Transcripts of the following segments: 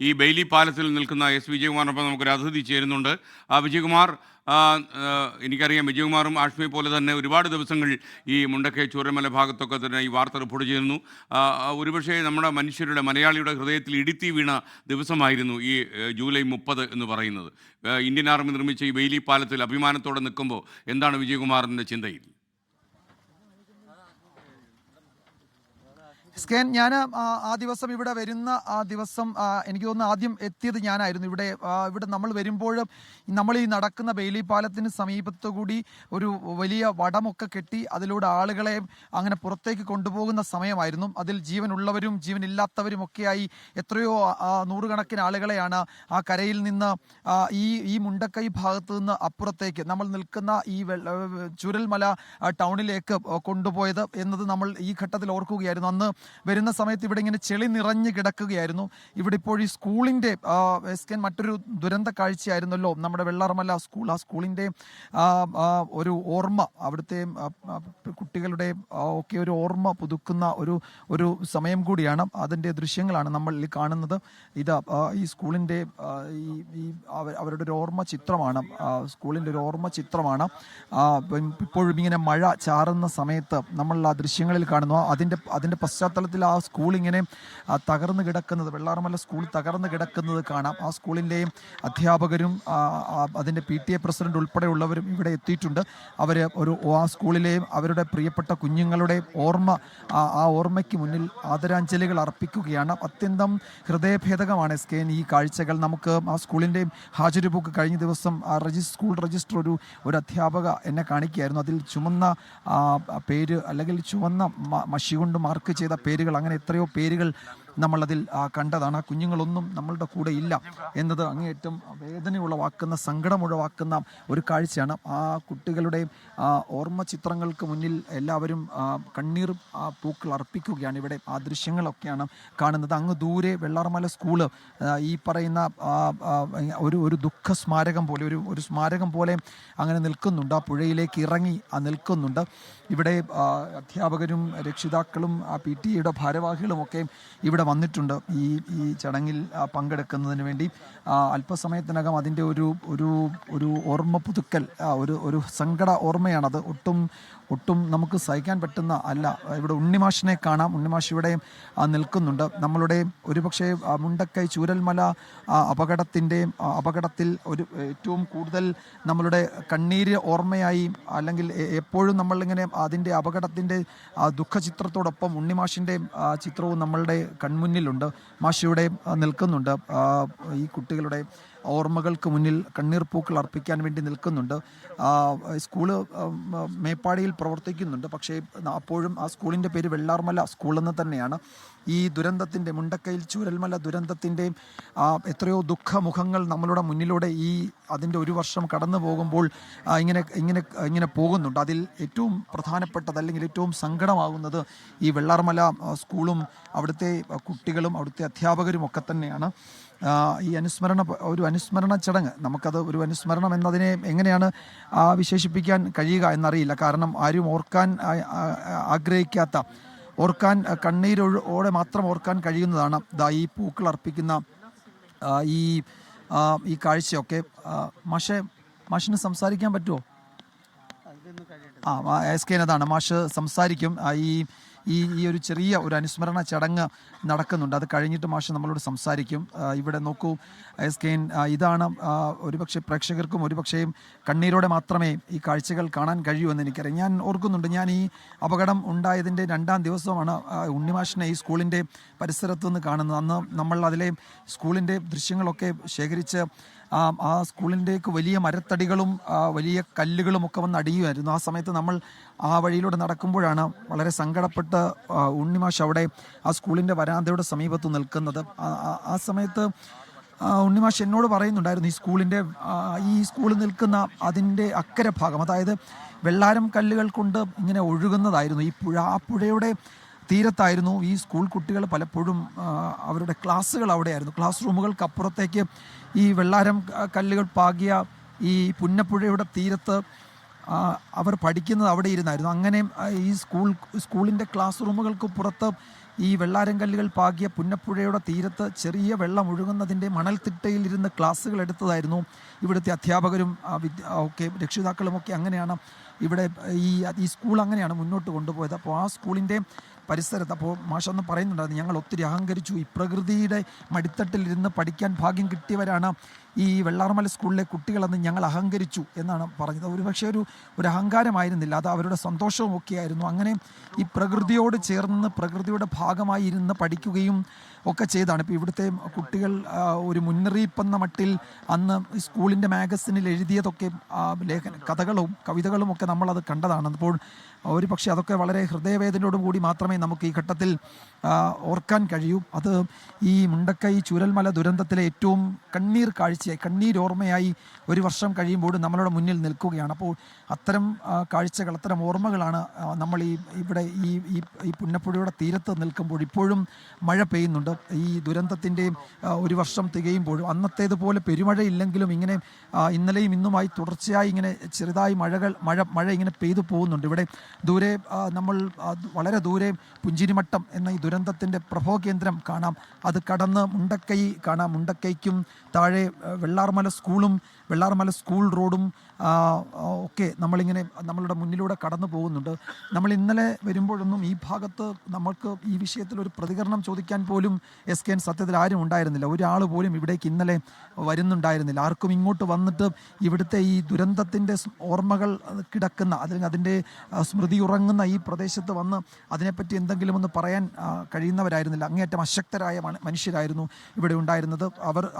ഈ ബെയിലി പാലത്തിൽ നിൽക്കുന്ന എസ് വിജയകുമാറിനൊപ്പം നമുക്കൊരു അതിഥി ചേരുന്നുണ്ട്. വിജയകുമാർ, എനിക്കറിയാം വിജയകുമാറും ആഷ്മിയെ പോലെ തന്നെ ഒരുപാട് ദിവസങ്ങൾ ഈ മുണ്ടക്കൈ ചൂരൽമല ഭാഗത്തൊക്കെ തന്നെ ഈ വാർത്ത റിപ്പോർട്ട് ചെയ്യുന്നു. ഒരുപക്ഷെ നമ്മുടെ മനുഷ്യരുടെ മലയാളിയുടെ ഹൃദയത്തിൽ ഇടിത്തി വീണ ദിവസമായിരുന്നു ഈ ജൂലൈ 30 എന്ന് പറയുന്നത്. ഇന്ത്യൻ ആർമി നിർമ്മിച്ച ഈ ബെയിലി പാലത്തിൽ അഭിമാനത്തോടെ നിൽക്കുമ്പോൾ എന്താണ് വിജയകുമാറിൻ്റെ ചിന്തയിൽ? സ്കാൻ ഞാൻ ആ ദിവസം ഇവിടെ വരുന്ന ആ ദിവസം എനിക്ക് തോന്നുന്നു ആദ്യം എത്തിയത് ഞാനായിരുന്നു. ഇവിടെ നമ്മൾ വരുമ്പോൾ നമ്മൾ ഈ നടക്കുന്ന ബെയിലി പാലത്തിന് സമീപത്തു കൂടി ഒരു വലിയ വടമൊക്കെ കെട്ടി അതിലൂടെ ആളുകളെ അങ്ങനെ പുറത്തേക്ക് കൊണ്ടുപോകുന്ന സമയമായിരുന്നു. അതിൽ ജീവനുള്ളവരും ജീവനില്ലാത്തവരും ഒക്കെയായി എത്രയോ നൂറുകണക്കിന് ആളുകളെയാണ് ആ കരയിൽ നിന്ന് ഈ മുണ്ടക്കൈ ഭാഗത്തു നിന്ന് അപ്പുറത്തേക്ക് നമ്മൾ നിൽക്കുന്ന ഈ ചൂരൽമല ടൗണിലേക്ക് കൊണ്ടുപോയത് എന്നത് നമ്മൾ ഈ ഘട്ടത്തിൽ ഓർക്കുകയായിരുന്നു. അന്ന് വരുന്ന സമയത്ത് ഇവിടെ ഇങ്ങനെ ചെളി നിറഞ്ഞു കിടക്കുകയായിരുന്നു. ഇവിടെ ഇപ്പോൾ ഈ സ്കൂളിൻ്റെ മറ്റൊരു ദുരന്ത കാഴ്ചയായിരുന്നല്ലോ നമ്മുടെ വെള്ളാർമല സ്കൂൾ. ആ സ്കൂളിൻ്റെ ഒരു ഓർമ്മ, അവിടുത്തെ കുട്ടികളുടെ ഒക്കെ ഒരു ഓർമ്മ പുതുക്കുന്ന ഒരു സമയം കൂടിയാണ്. അതിൻ്റെ ദൃശ്യങ്ങളാണ് നമ്മൾ ഈ കാണുന്നത്. ഈ സ്കൂളിൻ്റെ അവരുടെ ഒരു ഓർമ്മ ചിത്രമാണ്, സ്കൂളിൻ്റെ ഒരു ഓർമ്മ ചിത്രമാണ്. ഇപ്പോഴും ഇങ്ങനെ മഴ ചാറുന്ന സമയത്ത് നമ്മൾ ആ ദൃശ്യങ്ങളിൽ കാണുന്നു. അതിൻ്റെ പശ്ചാത്തലത്തിൽ ആ സ്കൂൾ ഇങ്ങനെ തകർന്നു കിടക്കുന്നത്, വെള്ളാർമല സ്കൂൾ തകർന്നു കിടക്കുന്നത് കാണാം. ആ സ്കൂളിൻ്റെ അധ്യാപകരും അതിൻ്റെ PTA പ്രസിഡന്റ് ഉൾപ്പെടെയുള്ളവരും ഇവിടെ എത്തിയിട്ടുണ്ട്. അവർ ആ സ്കൂളിലെ അവരുടെ പ്രിയപ്പെട്ട കുഞ്ഞുങ്ങളുടെ ആ ഓർമ്മയ്ക്ക് മുന്നിൽ ആദരാഞ്ജലികൾ അർപ്പിക്കുകയാണ്. അത്യന്തം ഹൃദയഭേദകമാണ് ഈ കാഴ്ചകൾ. നമുക്ക് ആ സ്കൂളിൻ്റെ ഹാജര് ബുക്ക് കഴിഞ്ഞ ദിവസം സ്കൂൾ രജിസ്റ്റർ ഒരു അധ്യാപക എന്നെ കാണിക്കുകയായിരുന്നു. അതിൽ ചുമന്ന പേര് അല്ലെങ്കിൽ ചുവന്ന മഷി കൊണ്ട് മാർക്ക് ചെയ്ത പേരുകൾ, അങ്ങനെ എത്രയോ പേരുകൾ നമ്മളതിൽ കണ്ടതാണ്. ആ കുഞ്ഞുങ്ങളൊന്നും നമ്മളുടെ കൂടെ ഇല്ല എന്നത് അങ്ങേയറ്റം വേദന ഉളവാക്കുന്ന, സങ്കടമുളവാക്കുന്ന ഒരു കാഴ്ചയാണ്. ആ കുട്ടികളുടെ ഓർമ്മ ചിത്രങ്ങൾക്ക് മുന്നിൽ എല്ലാവരും കണ്ണീർ പൂക്കൾ അർപ്പിക്കുകയാണ്. ഇവിടെ ആ ദൃശ്യങ്ങളൊക്കെയാണ് കാണുന്നത്. അങ്ങ് ദൂരെ വെള്ളാർമല സ്കൂള് ഈ പറയുന്ന ഒരു ദുഃഖ സ്മാരകം പോലെ, ഒരു സ്മാരകം പോലെ അങ്ങനെ നിൽക്കുന്നുണ്ട്. ആ പുഴയിലേക്ക് ഇറങ്ങി നിൽക്കുന്നുണ്ട്. ഇവിടെ അധ്യാപകരും രക്ഷിതാക്കളും PTA ഭാരവാഹികളുമൊക്കെ ഇവിടെ വന്നിട്ടുണ്ട് ഈ ചടങ്ങിൽ പങ്കെടുക്കുന്നതിന് വേണ്ടി. അല്പസമയത്തിനകം അതിൻ്റെ ഒരു ഓർമ്മ പുതുക്കൽ, ഒരു സങ്കട ഓർമ്മയാണത്. ഒട്ടും നമുക്ക് സഹിക്കാൻ പറ്റുന്ന അല്ല. ഇവിടെ ഉണ്ണിമാഷിനെ കാണാം. ഉണ്ണിമാഷ് ഇവിടെ നിൽക്കുന്നുണ്ട്. നമ്മളുടെ ഒരുപക്ഷെ മുണ്ടക്കൈ ചൂരൽമല അപകടത്തിൽ ഏറ്റവും കൂടുതൽ നമ്മളുടെ കണ്ണീര് ഓർമ്മയായി, അല്ലെങ്കിൽ എപ്പോഴും നമ്മളിങ്ങനെ അതിൻ്റെ അപകടത്തിൻ്റെ ദുഃഖചിത്രത്തോടൊപ്പം ഉണ്ണിമാഷിൻ്റെ ചിത്രവും നമ്മളുടെ കൺമുന്നിലുണ്ട്. മാഷിയുടെ നിൽക്കുന്നുണ്ട്. ഈ കുട്ടികളുടെ ഓർമ്മകൾക്ക് മുന്നിൽ കണ്ണീർ പൂക്കൾ അർപ്പിക്കാൻ വേണ്ടി നിൽക്കുന്നുണ്ട്. സ്കൂള് മേപ്പാടിയിൽ പ്രവർത്തിക്കുന്നുണ്ട്. പക്ഷേ അപ്പോഴും ആ സ്കൂളിൻ്റെ പേര് വെള്ളാർമല സ്കൂളെന്ന് തന്നെയാണ്. ഈ ദുരന്തത്തിൻ്റെ, മുണ്ടക്കൈയിൽ ചൂരൽമല ദുരന്തത്തിൻ്റെ എത്രയോ ദുഃഖമുഖങ്ങൾ നമ്മളുടെ മുന്നിലൂടെ അതിൻ്റെ ഒരു വർഷം കടന്നു പോകുമ്പോൾ ഇങ്ങനെ പോകുന്നുണ്ട്. അതിൽ ഏറ്റവും പ്രധാനപ്പെട്ടത്, അല്ലെങ്കിൽ ഏറ്റവും സങ്കടമാകുന്നത് ഈ വെള്ളാർമല സ്കൂളും അവിടുത്തെ കുട്ടികളും അവിടുത്തെ അധ്യാപകരും ഒക്കെ തന്നെയാണ്. ഈ അനുസ്മരണ ചടങ്ങ്, നമുക്കത് ഒരു അനുസ്മരണം എന്നതിനെ എങ്ങനെയാണ് വിശേഷിപ്പിക്കാൻ കഴിയുക എന്നറിയില്ല. കാരണം ആരും ഓർക്കാൻ ആഗ്രഹിക്കാത്ത, ഓർക്കാൻ കണ്ണീരോടെ മാത്രം ഓർക്കാൻ കഴിയുന്നതാണ് ഈ പൂക്കൾ അർപ്പിക്കുന്ന ഈ കാഴ്ചയൊക്കെ. മാഷിന് സംസാരിക്കാൻ പറ്റുമോ? അതാണ് മാഷ് സംസാരിക്കും. ഈ ഒരു ചെറിയ ഒരു അനുസ്മരണ ചടങ്ങ് നടക്കുന്നുണ്ട്. അത് കഴിഞ്ഞിട്ട് മാഷ് നമ്മളോട് സംസാരിക്കും. ഇവിടെ നോക്കൂ ഇതാണ് ഒരുപക്ഷെ പ്രേക്ഷകർക്കും ഒരുപക്ഷെ കണ്ണീരോടെ മാത്രമേ ഈ കാഴ്ചകൾ കാണാൻ കഴിയൂ എന്ന് എനിക്കറിയാം. ഞാൻ ഓർക്കുന്നുണ്ട്, ഞാൻ ഈ അപകടം ഉണ്ടായതിൻ്റെ 2ാം ദിവസമാണ് ഉണ്ണിമാഷിനെ ഈ സ്കൂളിൻ്റെ പരിസരത്ത് നിന്ന് കാണുന്നത്. അന്ന് നമ്മൾ അതിലെ സ്കൂളിൻ്റെ ദൃശ്യങ്ങളൊക്കെ ശേഖരിച്ച് ആ സ്കൂളിൻ്റെക്ക് വലിയ മരത്തടികളും വലിയ കല്ലുകളും ഒക്കെ വന്ന് അടിയുമായിരുന്നു. ആ സമയത്ത് നമ്മൾ ആ വഴിയിലൂടെ നടക്കുമ്പോഴാണ് വളരെ സങ്കടപ്പെട്ട് ഉണ്ണിമാഷ് അവിടെ ആ സ്കൂളിൻ്റെ വരാന്തയുടെ സമീപത്ത് നിൽക്കുന്നത്. ആ സമയത്ത് ഉണ്ണിമാഷ് എന്നോട് പറയുന്നുണ്ടായിരുന്നു, ഈ സ്കൂൾ നിൽക്കുന്ന അതിൻ്റെ അക്കരെ ഭാഗം, അതായത് വെള്ളാരം കല്ലുകൾ കൊണ്ട് ഇങ്ങനെ ഒഴുകുന്നതായിരുന്നു ഈ പുഴ. ആ പുഴയുടെ തീരത്തായിരുന്നു ഈ സ്കൂൾ കുട്ടികൾ പലപ്പോഴും അവരുടെ ക്ലാസ്സുകൾ അവിടെയായിരുന്നു. ക്ലാസ് റൂമുകൾക്ക് അപ്പുറത്തേക്ക് ഈ വെള്ളാരം കല്ലുകൾ പാകിയ ഈ പുന്നപ്പുഴയുടെ തീരത്ത് അവർ പഠിക്കുന്നത് അവിടെ ഇരുന്നായിരുന്നു. അങ്ങനെ ഈ സ്കൂളിൻ്റെ ക്ലാസ് റൂമുകൾക്ക് പുറത്ത് ഈ വെള്ളാരങ്കല്ലുകൾ പാകിയ പുന്നപ്പുഴയുടെ തീരത്ത് ചെറിയ വെള്ളം ഒഴുകുന്നതിൻ്റെ മണൽത്തിട്ടയിൽ ഇരുന്ന് ക്ലാസ്സുകൾ എടുത്തതായിരുന്നു ഇവിടുത്തെ അധ്യാപകരും ഒക്കെ രക്ഷിതാക്കളുമൊക്കെ. അങ്ങനെയാണ് ഇവിടെ ഈ സ്കൂൾ അങ്ങനെയാണ് മുന്നോട്ട് കൊണ്ടുപോയത്. അപ്പോൾ ആ സ്കൂളിൻ്റെ പരിസരത്ത് അപ്പോൾ മാഷൊന്ന് പറയുന്നുണ്ടായിരുന്നു, ഞങ്ങൾ ഒത്തിരി അഹങ്കരിച്ചു, ഈ പ്രകൃതിയുടെ മടിത്തട്ടിലിരുന്ന് പഠിക്കാൻ ഭാഗ്യം കിട്ടിയവരാണ് ഈ വെള്ളാർമല സ്കൂളിലെ കുട്ടികളെന്ന് ഞങ്ങൾ അഹങ്കരിച്ചു എന്നാണ് പറഞ്ഞത്. ഒരുപക്ഷെ ഒരു അഹങ്കാരമായിരുന്നില്ല, അത് അവരുടെ സന്തോഷവും ഒക്കെയായിരുന്നു. അങ്ങനെ ഈ പ്രകൃതിയോട് ചേർന്ന് പ്രകൃതിയുടെ ഭാഗമായി ഇരുന്ന് പഠിക്കുകയും ഒക്കെ ചെയ്താണ്. ഇപ്പോൾ ഇവിടുത്തെ കുട്ടികൾ ഒരു മുന്നറിയിപ്പെന്ന മട്ടിൽ അന്ന് സ്കൂളിൻ്റെ മാഗസിനിൽ എഴുതിയതൊക്കെ കഥകളും കവിതകളും ഒക്കെ നമ്മളത് കണ്ടതാണ്. അപ്പോൾ ഒരു പക്ഷേ അതൊക്കെ വളരെ ഹൃദയവേദനയോടും കൂടി മാത്രമേ നമുക്ക് ഈ ഘട്ടത്തിൽ ഓർക്കാൻ കഴിയൂ. അത് ഈ മുണ്ടക്കൈ ചൂരൽമല ദുരന്തത്തിലെ ഏറ്റവും കണ്ണീർ കാഴ്ചയായി, കണ്ണീരോർമ്മയായി ഒരു വർഷം കഴിയുമ്പോഴും നമ്മളുടെ മുന്നിൽ നിൽക്കുകയാണ്. അപ്പോൾ അത്തരം കാഴ്ചകൾ, അത്തരം ഓർമ്മകളാണ് നമ്മൾ ഇവിടെ ഈ പുന്നപ്പുഴയുടെ തീരത്ത് നിൽക്കുമ്പോൾ. ഇപ്പോഴും മഴ പെയ്യുന്നുണ്ട്. ഈ ദുരന്തത്തിൻ്റെ ഒരു വർഷം തികയുമ്പോഴും അന്നത്തേതുപോലെ പെരുമഴയില്ലെങ്കിലും ഇങ്ങനെ ഇന്നലെയും ഇന്നുമായി തുടർച്ചയായി ഇങ്ങനെ ചെറുതായി മഴ ഇങ്ങനെ പെയ്തു പോകുന്നുണ്ട്. ഇവിടെ ദൂരെ നമ്മൾ വളരെ ദൂരെ പുഞ്ചിരിമട്ടം എന്ന ഈ ദുരന്തത്തിൻ്റെ പ്രഭവകേന്ദ്രം കാണാം. അത് കടന്ന് മുണ്ടക്കൈ കാണാം. മുണ്ടക്കൈക്കും താഴെ വെള്ളാർമല സ്കൂൾ റോഡും ഒക്കെ നമ്മളുടെ മുന്നിലൂടെ കടന്നു പോകുന്നുണ്ട്. നമ്മൾ ഇന്നലെ വരുമ്പോഴൊന്നും ഈ ഭാഗത്ത് നമ്മൾക്ക് ഈ വിഷയത്തിൽ ഒരു പ്രതികരണം ചോദിക്കാൻ പോലും SKN സത്യത്തിൽ ആരും ഉണ്ടായിരുന്നില്ല. ഒരാൾ പോലും ഇവിടേക്ക് ഇന്നലെ വരുന്നുണ്ടായിരുന്നില്ല. ആർക്കും ഇങ്ങോട്ട് വന്നിട്ട് ഇവിടുത്തെ ഈ ദുരന്തത്തിൻ്റെ ഓർമ്മകൾ കിടക്കുന്ന അതിൻ്റെ സ്മൃതി ഉറങ്ങുന്ന ഈ പ്രദേശത്ത് വന്ന് അതിനെപ്പറ്റി എന്തെങ്കിലും ഒന്ന് പറയാൻ കഴിയുന്നവരായിരുന്നില്ല. അങ്ങേയറ്റം അശക്തരായ മനുഷ്യരായിരുന്നു ഇവിടെ ഉണ്ടായിരുന്നത്.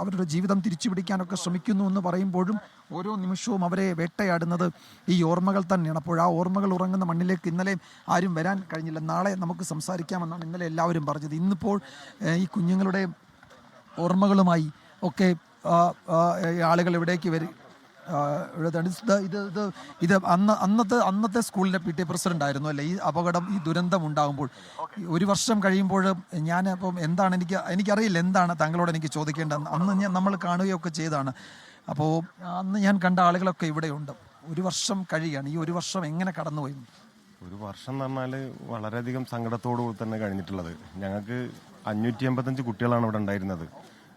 അവരുടെ ജീവിതം തിരിച്ചു പിടിക്കാനൊക്കെ ശ്രമിക്കുന്നു എന്ന് പറയുമ്പോഴും ഓരോ നിമിഷവും അവരെ വേട്ടയാടുന്നത് ഈ ഓർമ്മകൾ തന്നെയാണ്. അപ്പോൾ ആ ഓർമ്മകൾ ഉറങ്ങുന്ന മണ്ണിലേക്ക് ഇന്നലെ ആരും വരാൻ കഴിഞ്ഞില്ല. നാളെ നമുക്ക് സംസാരിക്കാമെന്നാണ് ഇന്നലെ എല്ലാവരും പറഞ്ഞത്. ഇന്നിപ്പോൾ ഈ കുഞ്ഞുങ്ങളുടെ ഓർമ്മകളുമായി ഒക്കെ ആളുകൾ ഇവിടേക്ക് വരും. ഇത് അന്നത്തെ സ്കൂളിലെ PTA പ്രസിഡന്റ് ആയിരുന്നു അല്ലേ ഈ അപകടം, ഈ ദുരന്തം ഉണ്ടാകുമ്പോൾ. ഒരു വർഷം കഴിയുമ്പോൾ ഞാൻ അപ്പം എന്താണ് എനിക്കറിയില്ല എന്താണ് താങ്കളോട് എനിക്ക് ചോദിക്കേണ്ടത്. അന്ന് നമ്മൾ കാണുകയൊക്കെ ചെയ്താണ്. അപ്പോൾ അന്ന് ഞാൻ കണ്ട ആളുകളൊക്കെ ഇവിടെയുണ്ട്. ഒരു വർഷം കഴിയുകയാണ്. ഈ ഒരു വർഷം എങ്ങനെ കടന്നുപോയി? ഒരു വർഷം എന്ന് പറഞ്ഞാൽ വളരെയധികം സങ്കടത്തോടു കൂടി തന്നെ കഴിഞ്ഞിട്ടുള്ളത്. ഞങ്ങൾക്ക് 585 കുട്ടികളാണ് ഇവിടെ ഉണ്ടായിരുന്നത്.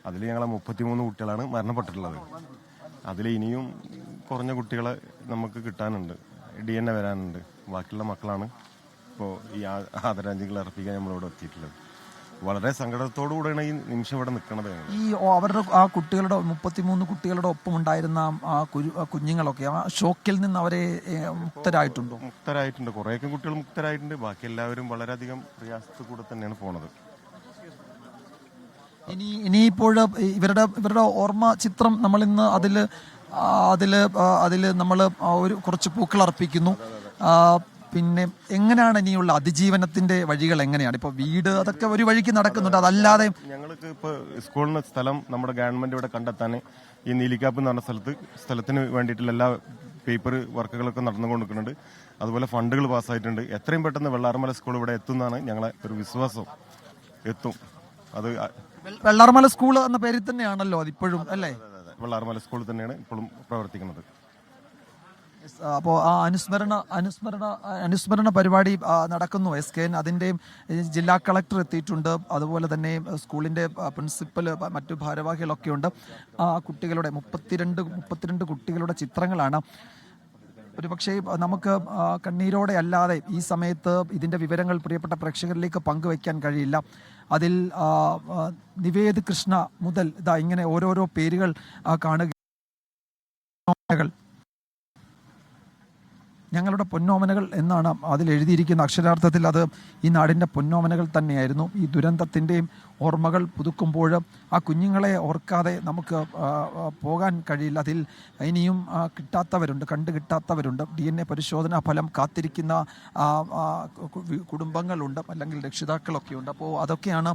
അതിൽ ഞങ്ങളെ 33 കുട്ടികളാണ് മരണപ്പെട്ടിട്ടുള്ളത്. അതിൽ ഇനിയും കുറഞ്ഞ കുട്ടികളെ നമുക്ക് കിട്ടാനുണ്ട്, DNA വരാനുണ്ട്. ബാക്കിയുള്ള മക്കളാണ് ഇപ്പോൾ ഈ ആദരാഞ്ജലികൾ അർപ്പിക്കാൻ നമ്മളിവിടെ എത്തിയിട്ടുള്ളത്. വളരെ സങ്കടത്തോടു കൂടെയാണ് ഈ നിമിഷം ഇവിടെ നിൽക്കുന്നത്. ഈ അവരുടെ ആ കുട്ടികളുടെ 33 കുട്ടികളുടെ ഒപ്പം ഉണ്ടായിരുന്ന കുഞ്ഞുങ്ങളൊക്കെ ആ ഷോക്കിൽ നിന്ന് അവരെ മുക്തരായിട്ടുണ്ട്. കുറേയൊക്കെ കുട്ടികൾ മുക്തരായിട്ടുണ്ട്. ബാക്കി എല്ലാവരും വളരെയധികം പ്രയാസത്തിൽ കൂടെ തന്നെയാണ് പോണത്. ഇനിയിപ്പോൾ ഇവരുടെ ഓർമ്മ ചിത്രം നമ്മൾ ഇന്ന് അതിൽ നമ്മൾ ഒരു കുറച്ച് പൂക്കൾ അർപ്പിക്കുന്നു. പിന്നെ എങ്ങനെയാണ് ഇനിയുള്ള അതിജീവനത്തിന്റെ വഴികൾ എങ്ങനെയാണ്? ഇപ്പൊ വീട് അതൊക്കെ ഒരു വഴിക്ക് നടക്കുന്നുണ്ട്. അതല്ലാതെ ഞങ്ങൾക്ക് ഇപ്പൊ സ്കൂളിന് സ്ഥലം നമ്മുടെ ഗവൺമെന്റ് ഇവിടെ കണ്ടെത്താൻ ഈ നീലിക്കാപ്പ് എന്ന് പറഞ്ഞ സ്ഥലത്തിന് വേണ്ടിയിട്ടുള്ള എല്ലാ പേപ്പർ വർക്കുകളൊക്കെ നടന്നുകൊണ്ടിരിക്കുന്നുണ്ട്. അതുപോലെ ഫണ്ടുകൾ പാസ്സായിട്ടുണ്ട്. എത്രയും പെട്ടെന്ന് വെള്ളാർമല സ്കൂൾ ഇവിടെ എത്തുന്നതാണ് ഞങ്ങളെ ഒരു വിശ്വാസം. എത്തും. അത് വെള്ളാർമല സ്കൂൾ എന്ന പേരിൽ തന്നെയാണല്ലോ അതിപ്പോഴും അല്ലേ? വെള്ളാർമല സ്കൂൾ തന്നെയാണ് ഇപ്പോഴും പ്രവർത്തിക്കുന്നത്. അപ്പോൾ ആ അനുസ്മരണ പരിപാടി നടക്കുന്നു. SKN അതിൻ്റെ ജില്ലാ കളക്ടർ എത്തിയിട്ടുണ്ട്. അതുപോലെ തന്നെ സ്കൂളിൻ്റെ പ്രിൻസിപ്പൽ, മറ്റു ഭാരവാഹികളൊക്കെ ഉണ്ട്. കുട്ടികളുടെ 32 കുട്ടികളുടെ ചിത്രങ്ങളാണ്. ഒരു പക്ഷേ നമുക്ക് കണ്ണീരോടെ അല്ലാതെ ഈ സമയത്ത് ഇതിൻ്റെ വിവരങ്ങൾ പ്രിയപ്പെട്ട പ്രേക്ഷകരിലേക്ക് പങ്കുവയ്ക്കാൻ കഴിയില്ല. അതിൽ നിവേദ് കൃഷ്ണ മുതൽ ഇങ്ങനെ ഓരോരോ പേരുകൾ കാണുക. ഞങ്ങളുടെ പൊന്നോമനകൾ എന്നാണ് അതിൽ എഴുതിയിരിക്കുന്ന. അക്ഷരാർത്ഥത്തിൽ അത് ഈ നാടിൻ്റെ പൊന്നോമനകൾ തന്നെയായിരുന്നു. ഈ ദുരന്തത്തിൻ്റെയും ഓർമ്മകൾ പുതുക്കുമ്പോൾ ആ കുഞ്ഞുങ്ങളെ ഓർക്കാതെ നമുക്ക് പോകാൻ കഴിയില്ല. അതിൽ ഇനിയും കണ്ടു കിട്ടാത്തവരുണ്ട്. DNA പരിശോധനാ ഫലം കാത്തിരിക്കുന്ന കുടുംബങ്ങളുണ്ട്, അല്ലെങ്കിൽ രക്ഷിതാക്കളൊക്കെയുണ്ട്. അപ്പോൾ അതൊക്കെയാണ്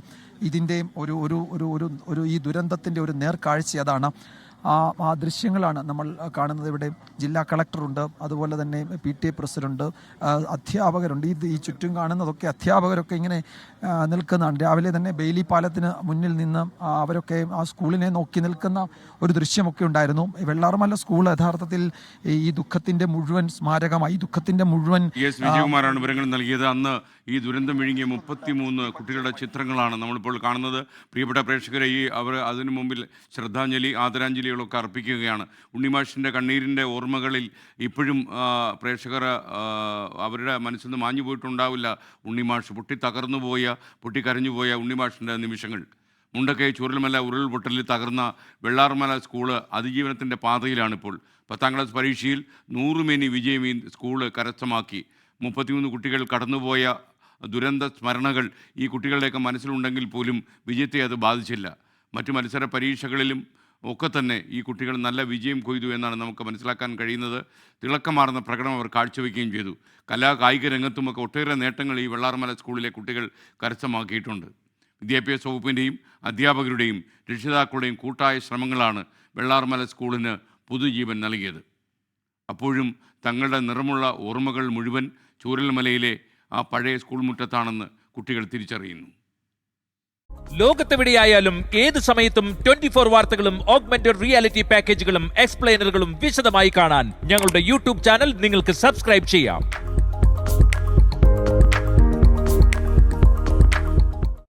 ഇതിൻ്റെ ഒരു ഈ ദുരന്തത്തിൻ്റെ ഒരു നേർക്കാഴ്ച. അതാണ് ആ ദൃശ്യങ്ങളാണ് നമ്മൾ കാണുന്നത്. ഇവിടെ ജില്ലാ കളക്ടറുണ്ട്, അതുപോലെ തന്നെ PTA പ്രസിഡന്റ്, അധ്യാപകരുണ്ട്. ഈ ചുറ്റും കാണുന്നതൊക്കെ അധ്യാപകരൊക്കെ ഇങ്ങനെ നിൽക്കുന്നതാണ്. രാവിലെ തന്നെ ബെയിലി പാലത്തിന് മുന്നിൽ നിന്ന് അവരൊക്കെ ആ സ്കൂളിനെ നോക്കി നിൽക്കുന്ന ഒരു ദൃശ്യമൊക്കെ ഉണ്ടായിരുന്നു. വെള്ളാർമല സ്കൂൾ യഥാർത്ഥത്തിൽ ഈ ദുഃഖത്തിന്റെ മുഴുവൻ സ്മാരകമായി, ദുഃഖത്തിന്റെ മുഴുവൻ. എസ് വിജയകുമാറാണ് വിവരങ്ങൾ നൽകിയത്. അന്ന് ഈ ദുരന്തം വിഴുങ്ങിയ 33 കുട്ടികളുടെ ചിത്രങ്ങളാണ് നമ്മളിപ്പോൾ കാണുന്നത്. പ്രിയപ്പെട്ട പ്രേക്ഷകരെ, അവർ അതിനു മുമ്പിൽ ശ്രദ്ധാഞ്ജലി, ആദരാഞ്ജലികളൊക്കെ അർപ്പിക്കുകയാണ്. ഉണ്ണിമാഷിൻ്റെ കണ്ണീരിൻ്റെ ഓർമ്മകളിൽ ഇപ്പോഴും പ്രേക്ഷകർ അവരുടെ മനസ്സിൽ നിന്ന് മാഞ്ഞു പോയിട്ടുണ്ടാവില്ല. ഉണ്ണിമാഷ് പൊട്ടിക്കരഞ്ഞുപോയ ഉണ്ണിമാഷിൻ്റെ നിമിഷങ്ങൾ. മുണ്ടക്കൈ ചൂരൽമല ഉരുൾപൊട്ടലിൽ തകർന്ന വെള്ളാർമല സ്കൂള് അതിജീവനത്തിൻ്റെ പാതയിലാണിപ്പോൾ. 10ാം ക്ലാസ് പരീക്ഷയിൽ 100 മേനി വിജയം ഈ സ്കൂള് കരസ്ഥമാക്കി. 33 കുട്ടികൾ കടന്നുപോയ ദുരന്ത സ്മരണകൾ ഈ കുട്ടികളുടെയൊക്കെ മനസ്സിലുണ്ടെങ്കിൽ പോലും വിജയത്തെ അത് ബാധിച്ചില്ല. മറ്റു മത്സര പരീക്ഷകളിലും ഒക്കെ തന്നെ ഈ കുട്ടികൾ നല്ല വിജയം കൊയ്തു എന്നാണ് നമുക്ക് മനസ്സിലാക്കാൻ കഴിയുന്നത്. തിളക്കമാർന്ന പ്രകടനം അവർ കാഴ്ചവെക്കുകയും ചെയ്തു. കായിക രംഗത്തുമൊക്കെ ഒട്ടേറെ നേട്ടങ്ങൾ ഈ വെള്ളാർമല സ്കൂളിലെ കുട്ടികൾ കരസ്ഥമാക്കിയിട്ടുണ്ട്. വിദ്യാഭ്യാസ വകുപ്പിൻ്റെയും അധ്യാപകരുടെയും രക്ഷിതാക്കളുടെയും കൂട്ടായ ശ്രമങ്ങളാണ് വെള്ളാർമല സ്കൂളിന് പുതുജീവൻ നൽകിയത്. അപ്പോഴും തങ്ങളുടെ നിറമുള്ള ഓർമ്മകൾ മുഴുവൻ ചൂരൽമലയിലെ ആ പഴയ സ്കൂൾ മുറ്റത്താണെന്ന് കുട്ടികൾ തിരിച്ചറിയുന്നു. ലോകത്തെവിടെയായാലും ഏത് സമയത്തും 24 വാർത്തകളും ഓഗ്മെന്റഡ് റിയാലിറ്റി പാക്കേജുകളും എക്സ്പ്ലെയിനറുകളും വിശദമായി കാണാൻ ഞങ്ങളുടെ യൂട്യൂബ് ചാനൽ നിങ്ങൾക്ക് സബ്സ്ക്രൈബ് ചെയ്യാം.